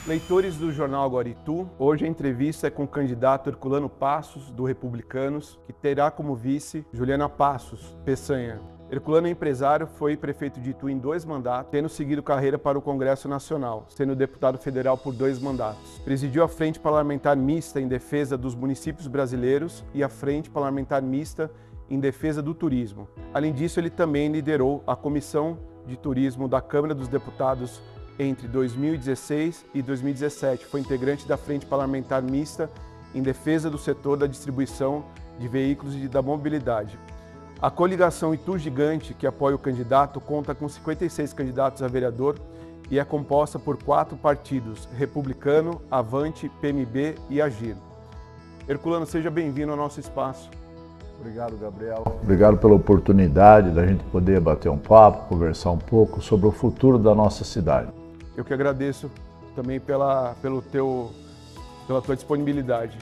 Leitores do jornal Agora Itu, hoje a entrevista é com o candidato Herculano Passos, do Republicanos, que terá como vice Juliana Passos Peçanha. Herculano é empresário, foi prefeito de Itu em 2 mandatos, tendo seguido carreira para o Congresso Nacional, sendo deputado federal por 2 mandatos. Presidiu a Frente Parlamentar Mista em defesa dos municípios brasileiros e a Frente Parlamentar Mista em defesa do turismo. Além disso, ele também liderou a Comissão de Turismo da Câmara dos Deputados entre 2016 e 2017. Foi integrante da Frente Parlamentar Mista em defesa do setor da distribuição de veículos e da mobilidade. A coligação Itu Gigante, que apoia o candidato, conta com 56 candidatos a vereador e é composta por 4 partidos: Republicano, Avante, PMB e Agir. Herculano, seja bem-vindo ao nosso espaço. Obrigado, Gabriel. Obrigado pela oportunidade da gente poder bater um papo, conversar um pouco sobre o futuro da nossa cidade. Eu que agradeço também pela tua disponibilidade.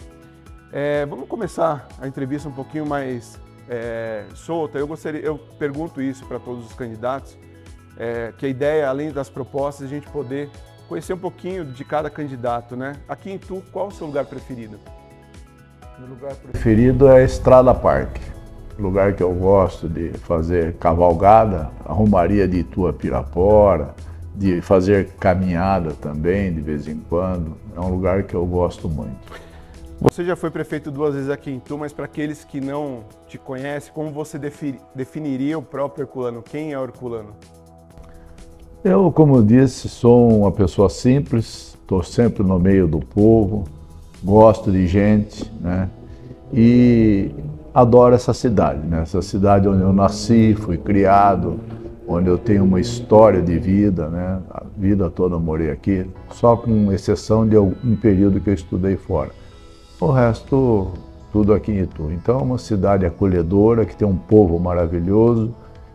Vamos começar a entrevista um pouquinho mais solta. Eu pergunto isso para todos os candidatos, que a ideia, além das propostas, é a gente poder conhecer um pouquinho de cada candidato, né? Aqui em Itu, qual é o seu lugar preferido? Meu lugar preferido é a Estrada Parque, lugar que eu gosto de fazer cavalgada, a Romaria de Itu a Pirapora, de fazer caminhada também, de vez em quando. É um lugar que eu gosto muito. Você já foi prefeito 2 vezes aqui em Itu, mas para aqueles que não te conhecem, como você definiria o próprio Herculano? Quem é o Herculano? Eu, como disse, sou uma pessoa simples, estou sempre no meio do povo, gosto de gente, né? E adoro essa cidade, né? Essa cidade onde eu nasci, fui criado, onde eu tenho uma história de vida, né? A vida toda eu morei aqui, só com exceção de um período que eu estudei fora. O resto, tudo aqui em Itu. Então é uma cidade acolhedora, que tem um povo maravilhoso,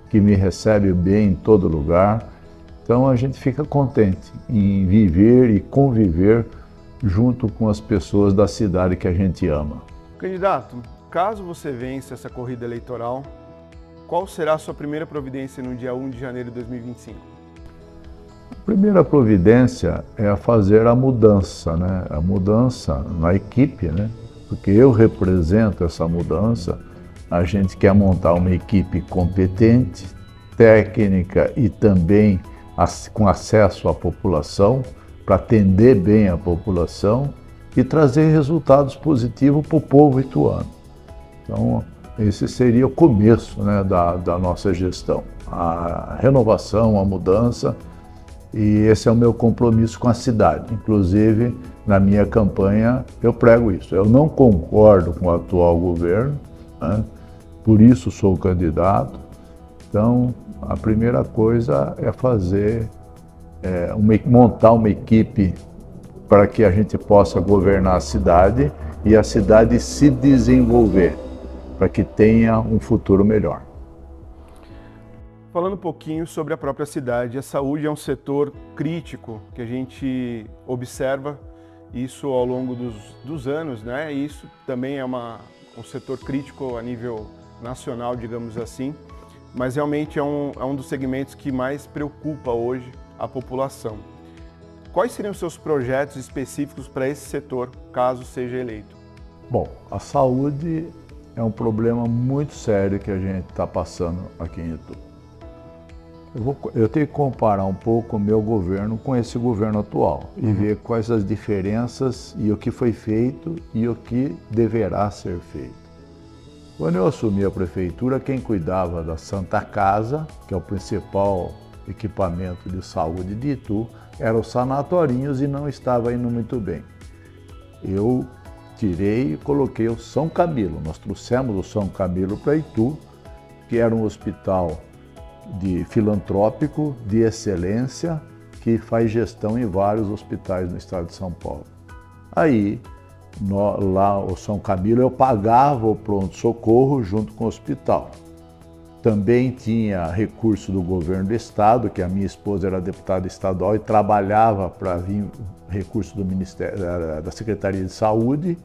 que me recebe bem em todo lugar. Então a gente fica contente em viver e conviver junto com as pessoas da cidade que a gente ama. Candidato, caso você vença essa corrida eleitoral, qual será a sua primeira providência no dia 1 de janeiro de 2025? A primeira providência é fazer a mudança, né? A mudança na equipe, né? Porque eu represento essa mudança. A gente quer montar uma equipe competente, técnica e também com acesso à população, para atender bem a população e trazer resultados positivos para o povo ituano. Então, esse seria o começo, né, da nossa gestão, a renovação, a mudança, e esse é o meu compromisso com a cidade. Inclusive, na minha campanha, eu prego isso. Eu não concordo com o atual governo, né, por isso sou candidato. Então, a primeira coisa é montar uma equipe para que a gente possa governar a cidade e a cidade se desenvolver, para que tenha um futuro melhor. Falando um pouquinho sobre a própria cidade, a saúde é um setor crítico que a gente observa isso ao longo dos anos, né? E isso também é um setor crítico a nível nacional, digamos assim, mas realmente é um dos segmentos que mais preocupa hoje a população. Quais seriam os seus projetos específicos para esse setor, caso seja eleito? Bom, a saúde é um problema muito sério que a gente está passando aqui em Itu. Eu tenho que comparar um pouco o meu governo com esse governo atual e ver quais as diferenças e o que foi feito e o que deverá ser feito. Quando eu assumi a prefeitura, quem cuidava da Santa Casa, que é o principal equipamento de saúde de Itu, eram os sanatórios e não estava indo muito bem. Eu tirei e coloquei o São Camilo. Nós trouxemos o São Camilo para Itu, que era um hospital filantrópico, de excelência, que faz gestão em vários hospitais no estado de São Paulo. Aí, lá o São Camilo, eu pagava o pronto-socorro junto com o hospital. Também tinha recurso do governo do estado, que a minha esposa era deputada estadual e trabalhava para vir recurso do Ministério, da Secretaria de Saúde,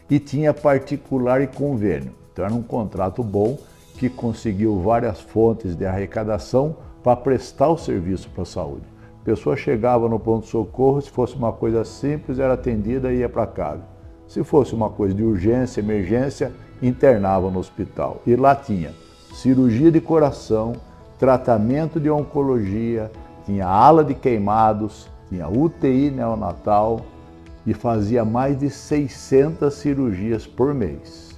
e tinha particular e convênio. Então era um contrato bom que conseguiu várias fontes de arrecadação para prestar o serviço para a saúde. A pessoa chegava no pronto-socorro, se fosse uma coisa simples, era atendida e ia para casa. Se fosse uma coisa de urgência, emergência, internava no hospital. E lá tinha cirurgia de coração, tratamento de oncologia, tinha ala de queimados, tinha UTI neonatal e fazia mais de 600 cirurgias por mês.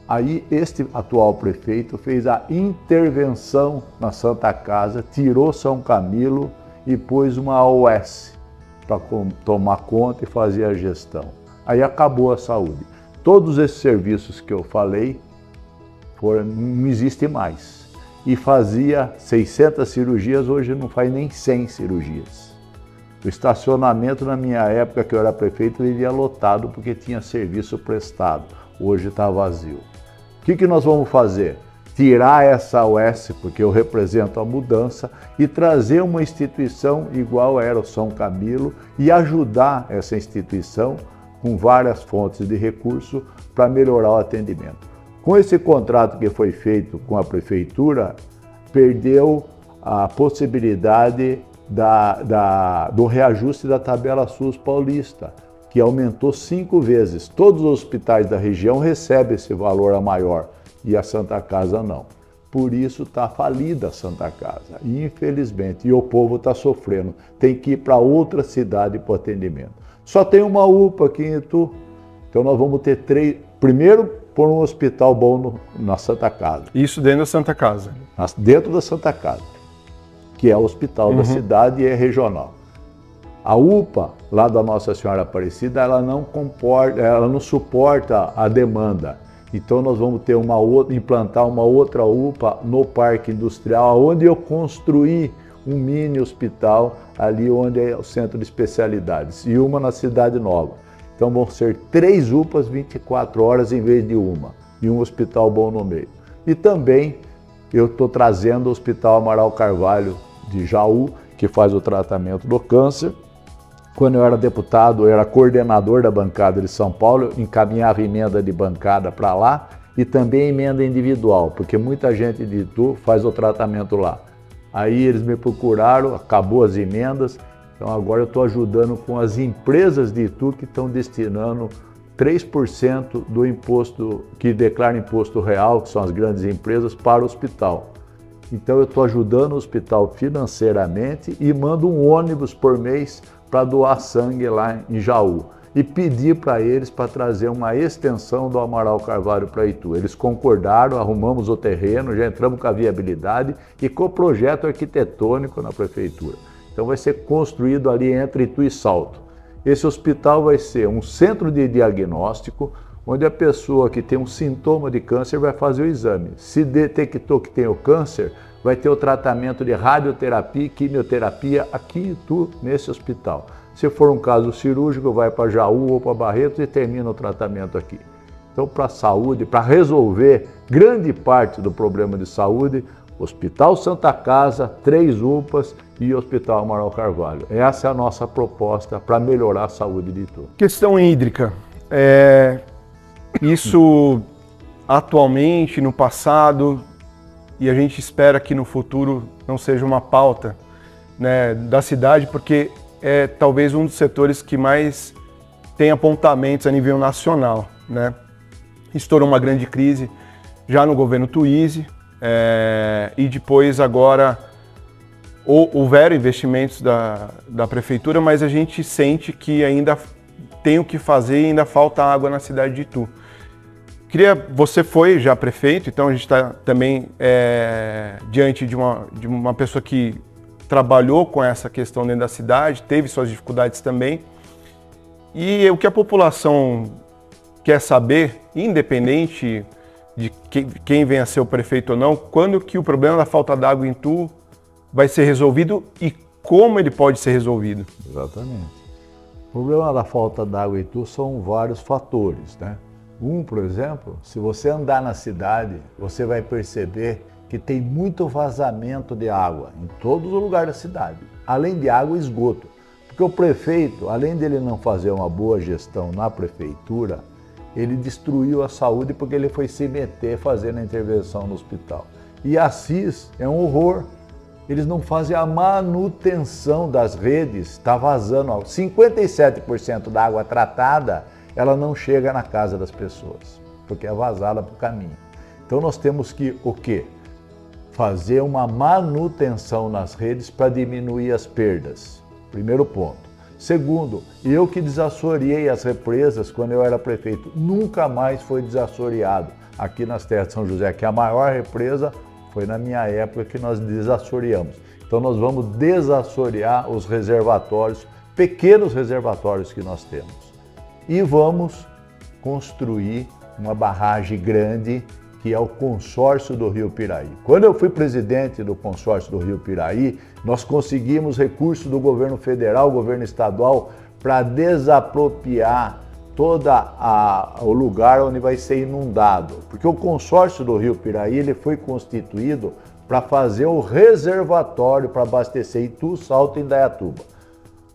Aí este atual prefeito fez a intervenção na Santa Casa, tirou São Camilo e pôs uma OS para tomar conta e fazer a gestão. Aí acabou a saúde. Todos esses serviços que eu falei não existem mais. E fazia 600 cirurgias, hoje não faz nem 100 cirurgias. O estacionamento na minha época, que eu era prefeito, vivia lotado porque tinha serviço prestado. Hoje está vazio. O que nós vamos fazer? Tirar essa OS, porque eu represento a mudança, e trazer uma instituição igual era o São Camilo e ajudar essa instituição com várias fontes de recurso para melhorar o atendimento. Com esse contrato que foi feito com a prefeitura, perdeu a possibilidade do reajuste da tabela SUS paulista, que aumentou 5 vezes. Todos os hospitais da região recebem esse valor a maior e a Santa Casa não. Por isso está falida a Santa Casa, infelizmente, e o povo está sofrendo. Tem que ir para outra cidade para o atendimento. Só tem uma UPA aqui em Itu, então nós vamos ter 3. Primeiro, pôr um hospital bom na Santa Casa. Isso dentro da Santa Casa? Dentro da Santa Casa, que é o hospital da cidade e é regional. A UPA, lá da Nossa Senhora Aparecida, ela não suporta a demanda. Então nós vamos ter implantar uma outra UPA no Parque Industrial, onde eu construí um mini hospital, ali onde é o centro de especialidades, e uma na Cidade Nova. Então vão ser 3 UPAs 24 horas em vez de uma, e um hospital bom no meio. E também eu estou trazendo o Hospital Amaral Carvalho de Jaú, que faz o tratamento do câncer. Quando eu era deputado, eu era coordenador da bancada de São Paulo, encaminhava emenda de bancada para lá e também emenda individual, porque muita gente de Itu faz o tratamento lá. Aí eles me procuraram, acabou as emendas, então agora eu estou ajudando com as empresas de Itu que estão destinando 3% do imposto, que declara imposto real, que são as grandes empresas, para o hospital. Então eu estou ajudando o hospital financeiramente e mando um ônibus por mês para doar sangue lá em Jaú e pedir para eles para trazer uma extensão do Amaral Carvalho para Itu. Eles concordaram, arrumamos o terreno, já entramos com a viabilidade e com o projeto arquitetônico na prefeitura. Então vai ser construído ali entre Itu e Salto. Esse hospital vai ser um centro de diagnóstico, onde a pessoa que tem um sintoma de câncer vai fazer o exame. Se detectou que tem o câncer, vai ter o tratamento de radioterapia e quimioterapia aqui em Itu, nesse hospital. Se for um caso cirúrgico, vai para Jaú ou para Barretos e termina o tratamento aqui. Então, para a saúde, para resolver grande parte do problema de saúde, Hospital Santa Casa, 3 UPAs e Hospital Amaral Carvalho. Essa é a nossa proposta para melhorar a saúde de Itu. Questão hídrica. Isso atualmente, no passado, e a gente espera que no futuro não seja uma pauta, né, da cidade, porque é talvez um dos setores que mais tem apontamentos a nível nacional, né? Estourou uma grande crise já no governo Tuizzi, e depois agora houveram investimentos da prefeitura, mas a gente sente que ainda tem o que fazer e ainda falta água na cidade de Itu. Você foi já prefeito, então a gente está também diante de uma pessoa que trabalhou com essa questão dentro da cidade, teve suas dificuldades também. E o que a população quer saber, independente de quem venha a ser o prefeito ou não, quando que o problema da falta d'água em Itu vai ser resolvido e como ele pode ser resolvido. Exatamente. O problema da falta d'água em Itu são vários fatores, né? Por exemplo, se você andar na cidade, você vai perceber que tem muito vazamento de água em todos os lugares da cidade, além de água e esgoto. Porque o prefeito, além dele não fazer uma boa gestão na prefeitura, ele destruiu a saúde porque ele foi se meter fazendo a intervenção no hospital. E Assis é um horror. Eles não fazem a manutenção das redes, está vazando. 57% da água tratada, ela não chega na casa das pessoas, porque é vazada para o caminho. Então nós temos que, o quê? Fazer uma manutenção nas redes para diminuir as perdas. Primeiro ponto. Segundo, eu que desassoreei as represas quando eu era prefeito, nunca mais foi desassoreado aqui nas terras de São José, que a maior represa foi na minha época que nós desassoreamos. Então nós vamos desassorear os reservatórios, pequenos reservatórios que nós temos. E vamos construir uma barragem grande, que é o consórcio do Rio Piraí. Quando eu fui presidente do consórcio do Rio Piraí, nós conseguimos recursos do governo federal, governo estadual, para desapropriar todo o lugar onde vai ser inundado. Porque o consórcio do Rio Piraí ele foi constituído para fazer o reservatório para abastecer Itu, Salto e Indaiatuba.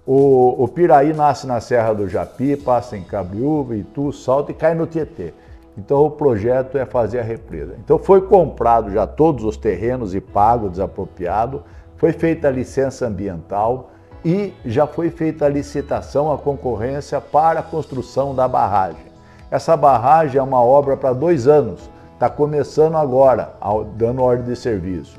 O Piraí nasce na Serra do Japi, passa em Cabriúva, Itu, Salto e cai no Tietê. Então o projeto é fazer a represa. Então foi comprado já todos os terrenos e pago, desapropriado, foi feita a licença ambiental e já foi feita a licitação, a concorrência para a construção da barragem. Essa barragem é uma obra para 2 anos, está começando agora, dando ordem de serviço.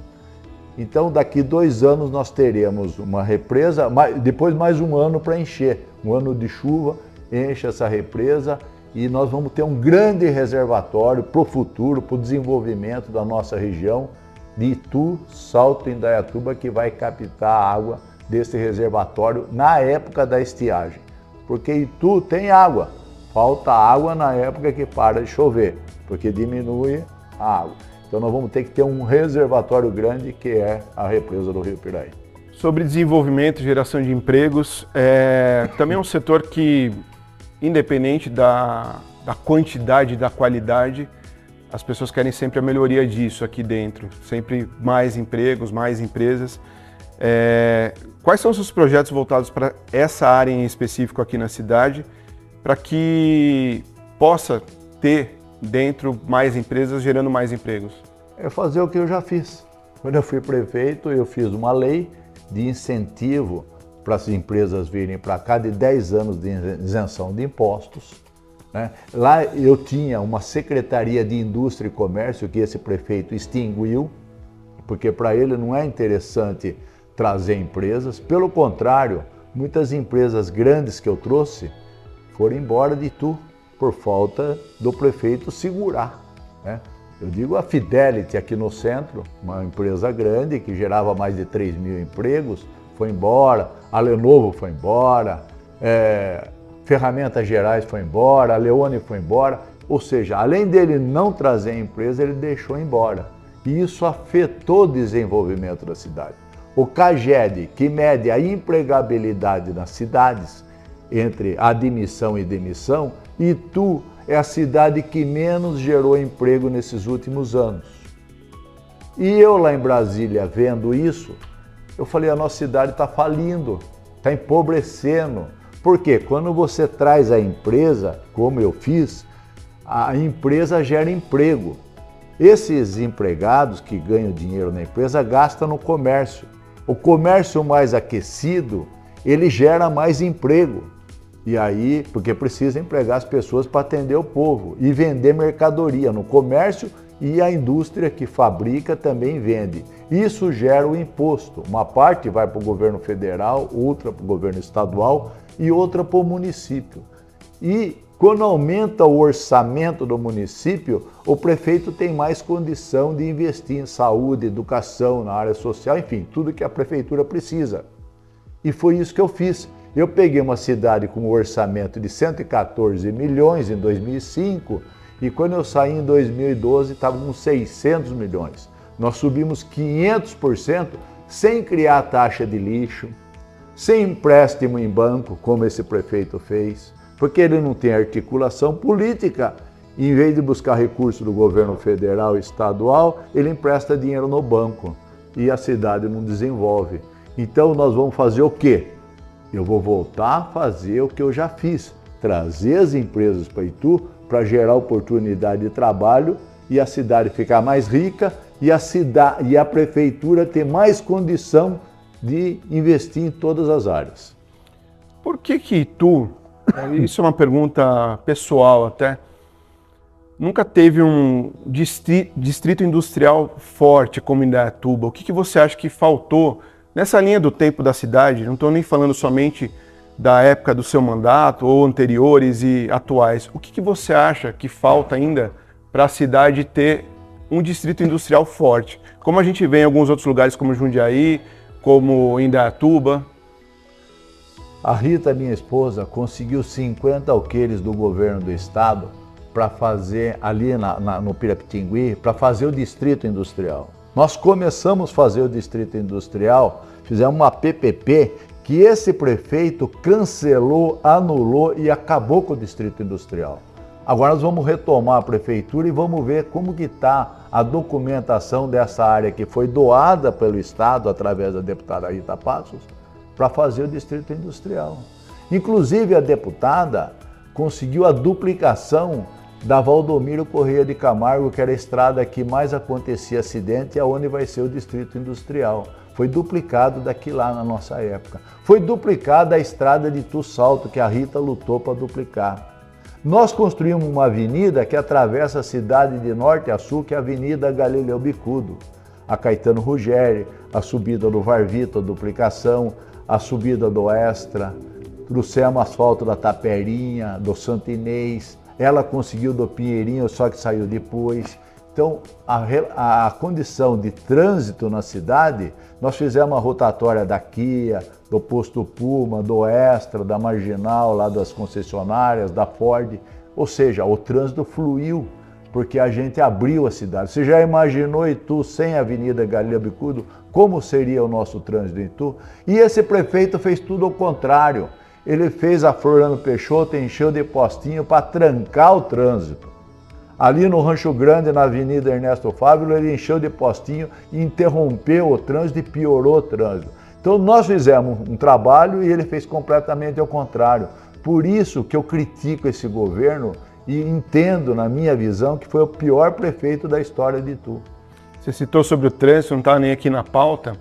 Então daqui 2 anos nós teremos uma represa, depois mais 1 ano para encher, 1 ano de chuva, enche essa represa, e nós vamos ter um grande reservatório para o futuro, para o desenvolvimento da nossa região de Itu, Salto e Indaiatuba, que vai captar a água desse reservatório na época da estiagem. Porque Itu tem água, falta água na época que para de chover, porque diminui a água. Então nós vamos ter que ter um reservatório grande, que é a represa do Rio Piraí. Sobre desenvolvimento e geração de empregos, também é um setor que, independente da quantidade e da qualidade, as pessoas querem sempre a melhoria disso aqui dentro, sempre mais empregos, mais empresas. Quais são os seus projetos voltados para essa área em específico aqui na cidade, para que possa ter dentro mais empresas gerando mais empregos? É fazer o que eu já fiz. Quando eu fui prefeito, eu fiz uma lei de incentivo para as empresas virem para cá de 10 anos de isenção de impostos. Né? Lá eu tinha uma Secretaria de Indústria e Comércio que esse prefeito extinguiu, porque para ele não é interessante trazer empresas. Pelo contrário, muitas empresas grandes que eu trouxe foram embora de Itu por falta do prefeito segurar. Né? Eu digo a Fidelity aqui no centro, uma empresa grande que gerava mais de 3 mil empregos, foi embora, a Lenovo foi embora, Ferramentas Gerais foi embora, a Leone foi embora. Ou seja, além dele não trazer empresa, ele deixou embora. E isso afetou o desenvolvimento da cidade. O CAGED, que mede a empregabilidade nas cidades, entre admissão e demissão, Itu é a cidade que menos gerou emprego nesses últimos anos. E eu lá em Brasília, vendo isso, eu falei, a nossa cidade está falindo, está empobrecendo. Por quê? Quando você traz a empresa, como eu fiz, a empresa gera emprego. Esses empregados que ganham dinheiro na empresa gastam no comércio. O comércio mais aquecido, ele gera mais emprego. E aí, porque precisa empregar as pessoas para atender o povo e vender mercadoria no comércio, e a indústria que fabrica também vende. Isso gera o imposto. Uma parte vai para o governo federal, outra para o governo estadual e outra para o município. E quando aumenta o orçamento do município, o prefeito tem mais condição de investir em saúde, educação, na área social, enfim, tudo que a prefeitura precisa. E foi isso que eu fiz. Eu peguei uma cidade com um orçamento de 114 milhões em 2005 e quando eu saí em 2012 estava com 600 milhões. Nós subimos 500% sem criar taxa de lixo, sem empréstimo em banco, como esse prefeito fez, porque ele não tem articulação política. Em vez de buscar recurso do governo federal e estadual, ele empresta dinheiro no banco e a cidade não desenvolve. Então nós vamos fazer o quê? Eu vou voltar a fazer o que eu já fiz, trazer as empresas para Itu para gerar oportunidade de trabalho e a cidade ficar mais rica e a prefeitura ter mais condição de investir em todas as áreas. Por que Itu, isso é uma pergunta pessoal até, nunca teve um distrito industrial forte como Indaiatuba? O que você acha que faltou nessa linha do tempo da cidade? Não estou nem falando somente da época do seu mandato ou anteriores e atuais. O que você acha que falta ainda para a cidade ter um distrito industrial forte? Como a gente vê em alguns outros lugares como Jundiaí, como Indaiatuba. A Rita, minha esposa, conseguiu 50 alqueires do governo do estado para fazer ali no Pirapitingui, para fazer o distrito industrial. Nós começamos a fazer o distrito industrial, fizemos uma PPP que esse prefeito cancelou, anulou e acabou com o distrito industrial. Agora nós vamos retomar a prefeitura e vamos ver como que está a documentação dessa área que foi doada pelo estado através da deputada Rita Passos para fazer o distrito industrial. Inclusive a deputada conseguiu a duplicação da Valdomiro Correia de Camargo, que era a estrada que mais acontecia acidente e aonde vai ser o distrito industrial. Foi duplicado daqui lá na nossa época. Foi duplicada a estrada de Itu Salto, que a Rita lutou para duplicar. Nós construímos uma avenida que atravessa a cidade de norte a sul, que é a Avenida Galileu Bicudo. A Caetano Ruggeri, a subida do Varvito, a duplicação, a subida do Extra, trouxemos asfalto da Taperinha, do Santo Inês, ela conseguiu do Pinheirinho, só que saiu depois. Então, a condição de trânsito na cidade, nós fizemos a rotatória da Kia, do Posto Puma, do Extra, da Marginal, lá das concessionárias, da Ford. Ou seja, o trânsito fluiu, porque a gente abriu a cidade. Você já imaginou Itu sem a Avenida Galileu Bicudo? Como seria o nosso trânsito em Itu? E esse prefeito fez tudo ao contrário. Ele fez a Floriano Peixoto, encheu de postinho para trancar o trânsito. Ali no Rancho Grande, na Avenida Ernesto Fávilo, ele encheu de postinho, interrompeu o trânsito e piorou o trânsito. Então nós fizemos um trabalho e ele fez completamente ao contrário. Por isso que eu critico esse governo e entendo, na minha visão, que foi o pior prefeito da história de Itu. Você citou sobre o trânsito, não está nem aqui na pauta.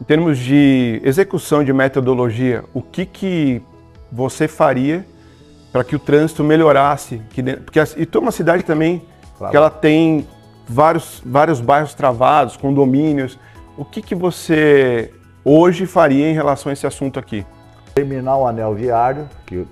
Em termos de execução de metodologia, o que você faria para que o trânsito melhorasse? Porque Itu é uma cidade também, claro, que ela tem vários bairros travados, condomínios. O que você hoje faria em relação a esse assunto aqui? Terminar o anel viário, que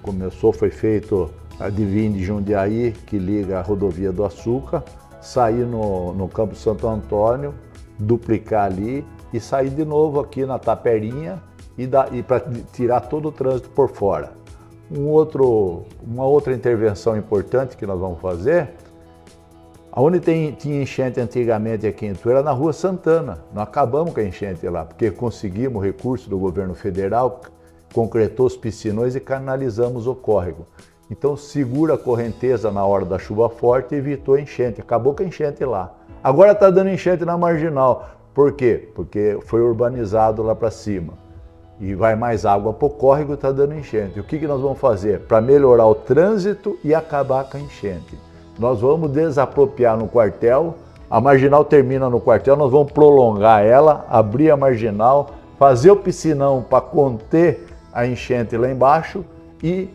foi feito a Divina de Jundiaí, que liga a rodovia do Açúcar, sair no Campo Santo Antônio, duplicar ali e sair de novo aqui na Taperinha e para tirar todo o trânsito por fora. Uma outra intervenção importante que nós vamos fazer, onde tinha enchente antigamente aqui em Itu, era na Rua Santana. Nós acabamos com a enchente lá, porque conseguimos recurso do governo federal, concretou os piscinões e canalizamos o córrego. Então segura a correnteza na hora da chuva forte e evitou a enchente, acabou com a enchente lá. Agora está dando enchente na Marginal. Por quê? Porque foi urbanizado lá para cima. E vai mais água para o córrego e está dando enchente. O que nós vamos fazer? Para melhorar o trânsito e acabar com a enchente. Nós vamos desapropriar no quartel, a Marginal termina no quartel, nós vamos prolongar ela, abrir a Marginal, fazer o piscinão para conter a enchente lá embaixo e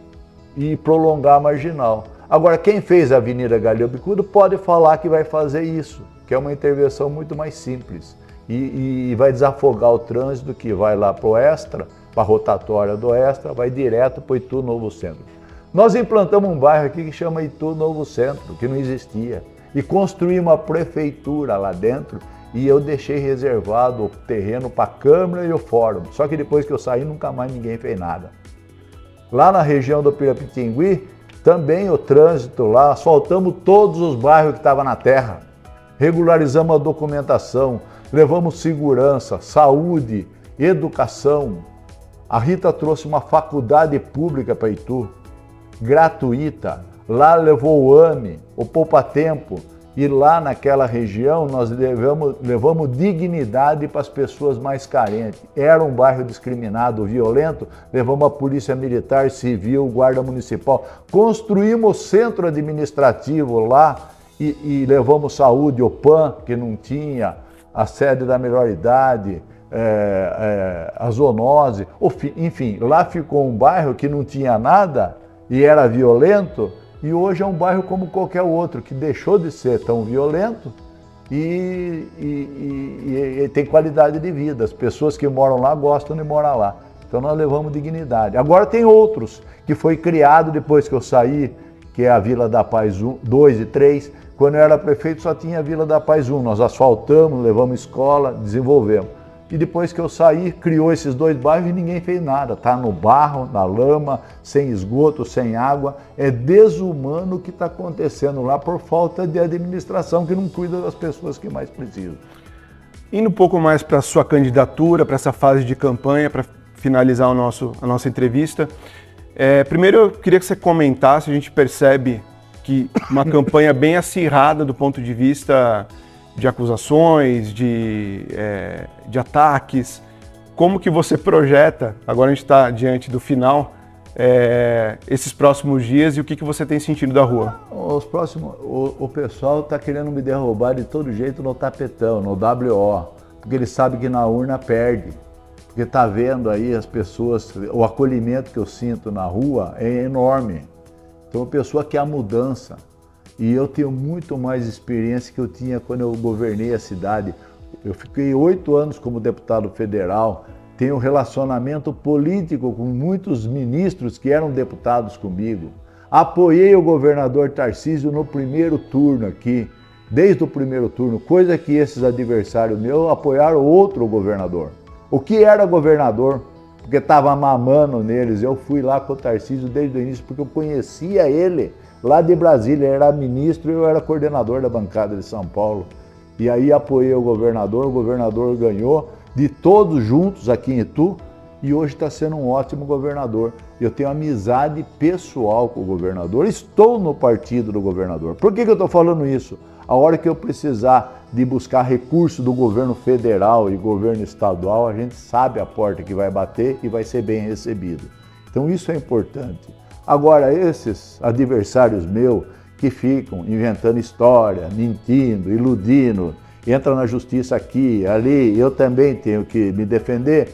prolongar a Marginal. Agora, quem fez a Avenida Galileu Bicudo pode falar que vai fazer isso, que é uma intervenção muito mais simples. E vai desafogar o trânsito que vai lá para o Extra, para a rotatória do Extra, vai direto para o Itu Novo Centro. Nós implantamos um bairro aqui que chama Itu Novo Centro, que não existia, e construímos uma prefeitura lá dentro e eu deixei reservado o terreno para a Câmara e o Fórum. Só que depois que eu saí, nunca mais ninguém fez nada. Lá na região do Pirapitingui, também o trânsito lá, asfaltamos todos os bairros que estavam na terra, regularizamos a documentação, levamos segurança, saúde, educação. A Rita trouxe uma faculdade pública para Itu, gratuita. Lá levou o AME, o Poupa Tempo. E lá naquela região nós levamos dignidade para as pessoas mais carentes. Era um bairro discriminado, violento, levamos a Polícia Militar, Civil, Guarda Municipal. Construímos o centro administrativo lá e levamos saúde, o PAN, que não tinha, a sede da melhor idade, a zoonose, enfim, lá ficou um bairro que não tinha nada e era violento, e hoje é um bairro como qualquer outro, que deixou de ser tão violento e tem qualidade de vida. As pessoas que moram lá gostam de morar lá. Então nós levamos dignidade. Agora tem outros que foi criado depois que eu saí, que é a Vila da Paz 1, 2 e 3. Quando eu era prefeito só tinha a Vila da Paz 1. Nós asfaltamos, levamos escola, desenvolvemos. E depois que eu saí, criou esses 2 bairros e ninguém fez nada. Está no barro, na lama, sem esgoto, sem água. É desumano o que está acontecendo lá por falta de administração que não cuida das pessoas que mais precisam. Indo um pouco mais para a sua candidatura, para essa fase de campanha, para finalizar a nossa entrevista, primeiro eu queria que você comentasse, a gente percebe que uma campanha bem acirrada do ponto de vista de acusações, de ataques. Como que você projeta, agora a gente está diante do final, esses próximos dias e o que você tem sentido da rua? O pessoal está querendo me derrubar de todo jeito no tapetão, no WO, porque ele sabe que na urna perde. Porque está vendo aí as pessoas, o acolhimento que eu sinto na rua é enorme. Então a pessoa quer a mudança. E eu tenho muito mais experiência que eu tinha quando eu governei a cidade. Eu fiquei 8 anos como deputado federal, tenho um relacionamento político com muitos ministros que eram deputados comigo. Apoiei o governador Tarcísio no primeiro turno aqui, desde o primeiro turno, coisa que esses adversários meus apoiaram outro governador. O que era governador, porque estava mamando neles. Eu fui lá com o Tarcísio desde o início, porque eu conhecia ele lá de Brasília. Ele era ministro e eu era coordenador da bancada de São Paulo. E aí apoiei o governador ganhou, de todos juntos aqui em Itu, e hoje está sendo um ótimo governador. Eu tenho amizade pessoal com o governador, estou no partido do governador. Por que eu estou falando isso? A hora que eu precisar de buscar recurso do governo federal e governo estadual, a gente sabe a porta que vai bater e vai ser bem recebido. Então isso é importante. Agora, esses adversários meus que ficam inventando história, mentindo, iludindo, entram na justiça aqui, ali, eu também tenho que me defender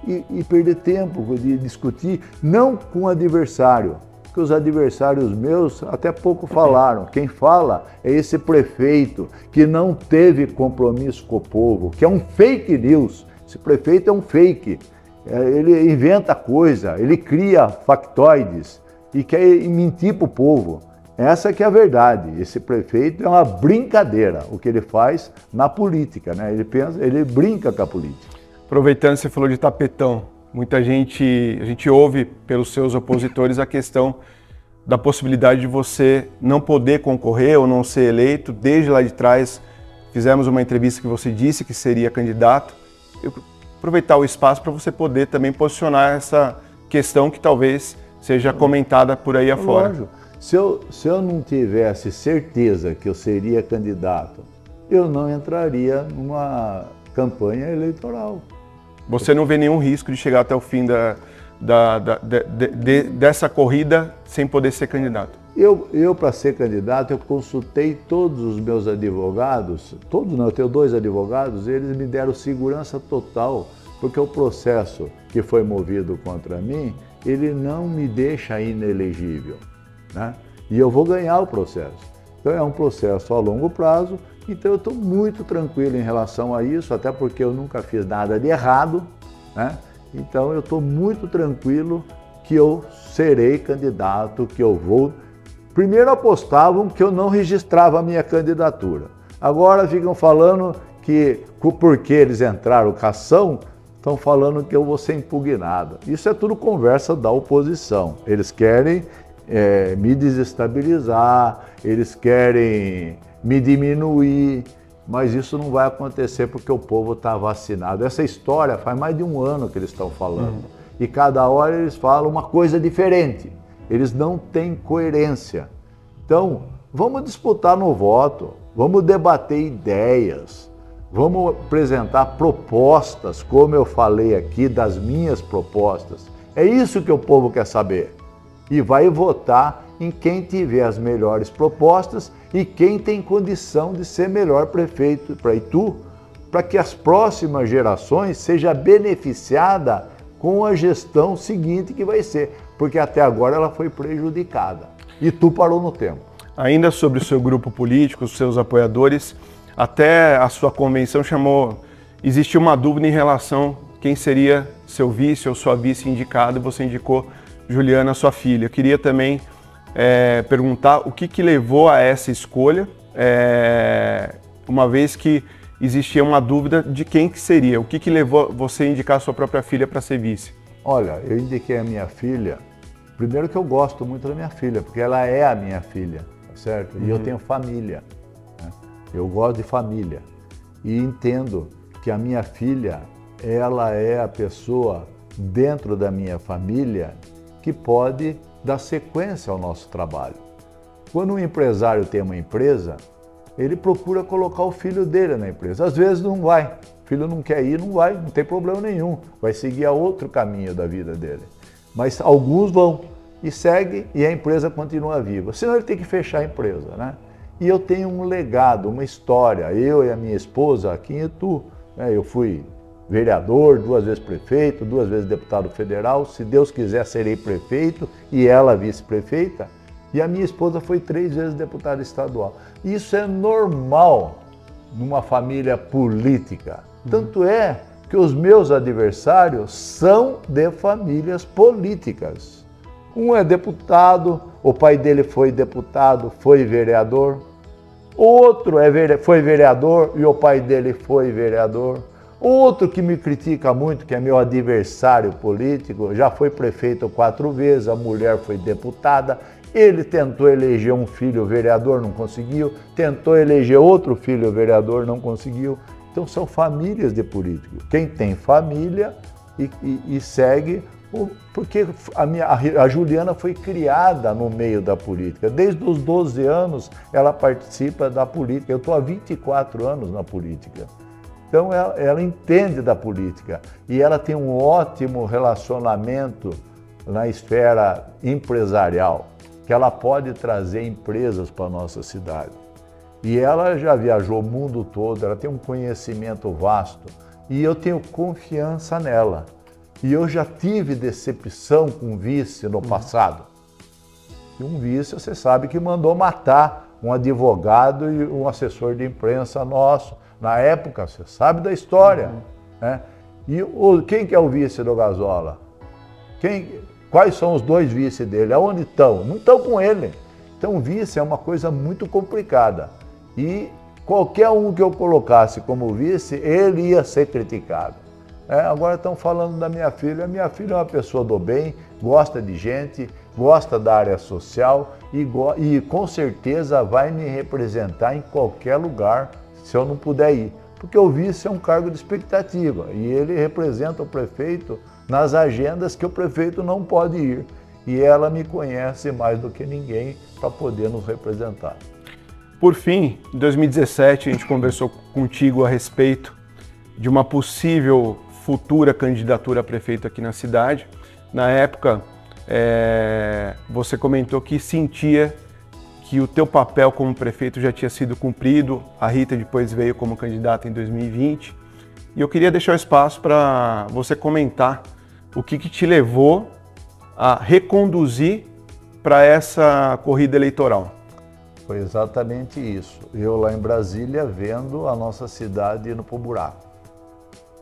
e perder tempo de discutir, não com o adversário, que os adversários meus até pouco falaram. Quem fala é esse prefeito que não teve compromisso com o povo, que é um fake news. Esse prefeito é um fake. Ele inventa coisa, ele cria factoides e quer mentir para o povo. Essa que é a verdade. Esse prefeito é uma brincadeira, o que ele faz na política, né? Ele brinca com a política. Aproveitando, você falou de tapetão. A gente ouve pelos seus opositores a questão da possibilidade de você não poder concorrer ou não ser eleito. Desde lá de trás, fizemos uma entrevista que você disse que seria candidato. Eu aproveitar o espaço para você poder também posicionar essa questão que talvez seja comentada por aí afora. Lógico. Se eu não tivesse certeza que eu seria candidato, eu não entraria numa campanha eleitoral. Você não vê nenhum risco de chegar até o fim dessa corrida sem poder ser candidato? Eu para ser candidato, eu consultei todos os meus advogados, todos não, eu tenho 2 advogados, eles me deram segurança total, porque o processo que foi movido contra mim, ele não me deixa inelegível, né? E eu vou ganhar o processo. Então é um processo a longo prazo, então eu estou muito tranquilo em relação a isso, até porque eu nunca fiz nada de errado, né? Então eu estou muito tranquilo que eu serei candidato, que eu vou... Primeiro apostavam que eu não registrava a minha candidatura. Agora ficam falando que, porque eles entraram com a ação, estão falando que eu vou ser impugnado. Isso é tudo conversa da oposição. Eles querem me desestabilizar, eles querem me diminuir, mas isso não vai acontecer porque o povo está vacinado. Essa história faz mais de 1 ano que eles estão falando. E cada hora eles falam uma coisa diferente. Eles não têm coerência. Então, vamos disputar no voto, vamos debater ideias, vamos apresentar propostas, como eu falei aqui, das minhas propostas. É isso que o povo quer saber. E vai votar em quem tiver as melhores propostas e quem tem condição de ser melhor prefeito para Itu, para que as próximas gerações sejam beneficiadas com a gestão seguinte que vai ser, porque até agora ela foi prejudicada. Itu parou no tempo. Ainda sobre o seu grupo político, os seus apoiadores, até a sua convenção existiu uma dúvida em relação a quem seria seu vice ou sua vice indicado, e você indicou Juliana, sua filha. Eu queria também perguntar o que levou a essa escolha, uma vez que existia uma dúvida de quem que seria. O que levou você a indicar a sua própria filha para ser vice? Olha, eu indiquei a minha filha, primeiro que eu gosto muito da minha filha, porque ela é a minha filha, tá certo? E eu tenho família, né? Eu gosto de família e entendo que a minha filha, ela é a pessoa dentro da minha família que pode dar sequência ao nosso trabalho. Quando um empresário tem uma empresa, ele procura colocar o filho dele na empresa. Às vezes não vai, o filho não quer ir, não vai, não tem problema nenhum, vai seguir a outro caminho da vida dele. Mas alguns vão e seguem e a empresa continua viva, senão ele tem que fechar a empresa, né? E eu tenho um legado, uma história, eu e a minha esposa aqui em Itu, né? Eu fui vereador, 2 vezes prefeito, 2 vezes deputado federal, se Deus quiser serei prefeito e ela vice-prefeita, e a minha esposa foi 3 vezes deputada estadual. Isso é normal numa família política, tanto é que os meus adversários são de famílias políticas. Um é deputado, o pai dele foi deputado, foi vereador, outro foi vereador e o pai dele foi vereador. Outro que me critica muito, que é meu adversário político, já foi prefeito 4 vezes, a mulher foi deputada, ele tentou eleger um filho vereador, não conseguiu, tentou eleger outro filho vereador, não conseguiu. Então são famílias de políticos. Quem tem família e segue, porque a Juliana foi criada no meio da política. Desde os 12 anos ela participa da política, eu estou há 24 anos na política. Então ela entende da política e ela tem um ótimo relacionamento na esfera empresarial, que ela pode trazer empresas para a nossa cidade. E ela já viajou o mundo todo, ela tem um conhecimento vasto e eu tenho confiança nela. E eu já tive decepção com vice no passado. E um vice, você sabe que mandou matar um advogado e um assessor de imprensa nosso. Na época, você sabe da história, né? E quem que é o vice do Gazola? Quais são os 2 vices dele? Aonde estão? Não estão com ele. Então, vice é uma coisa muito complicada. E qualquer um que eu colocasse como vice, ele ia ser criticado. Agora estão falando da minha filha. A minha filha é uma pessoa do bem, gosta de gente, gosta da área social e com certeza vai me representar em qualquer lugar se eu não puder ir. Porque o vice é um cargo de expectativa e ele representa o prefeito nas agendas que o prefeito não pode ir. E ela me conhece mais do que ninguém para poder nos representar. Por fim, em 2017, a gente conversou contigo a respeito de uma possível futura candidatura a prefeito aqui na cidade. Na época, você comentou que sentia que o teu papel como prefeito já tinha sido cumprido. A Rita depois veio como candidata em 2020. E eu queria deixar o espaço para você comentar o que te levou a reconduzir para essa corrida eleitoral. Foi exatamente isso. Eu lá em Brasília vendo a nossa cidade indo para o buraco.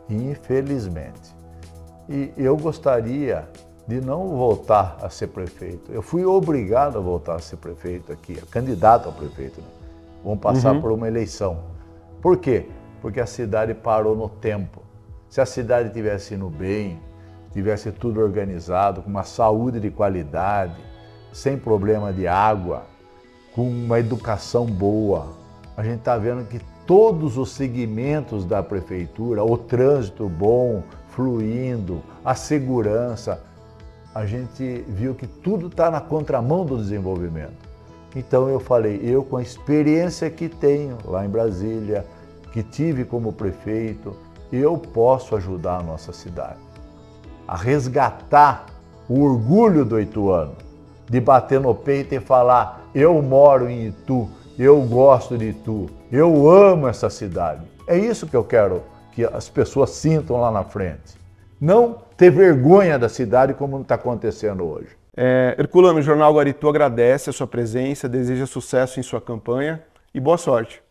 Infelizmente. E eu gostaria de não voltar a ser prefeito. Eu fui obrigado a voltar a ser prefeito aqui, candidato a prefeito, né? Vamos passar por uma eleição. Por quê? Porque a cidade parou no tempo. Se a cidade tivesse indo bem, tivesse tudo organizado, com uma saúde de qualidade, sem problema de água, com uma educação boa, a gente está vendo que todos os segmentos da prefeitura, o trânsito bom, fluindo, a segurança, a gente viu que tudo está na contramão do desenvolvimento. Então eu falei, eu com a experiência que tenho lá em Brasília, que tive como prefeito, eu posso ajudar a nossa cidade a resgatar o orgulho do ituano de bater no peito e falar: eu moro em Itu, eu gosto de Itu, eu amo essa cidade. É isso que eu quero que as pessoas sintam lá na frente. Não ter vergonha da cidade como está acontecendo hoje. Herculano, o Jornal Agora Itu agradece a sua presença, deseja sucesso em sua campanha e boa sorte.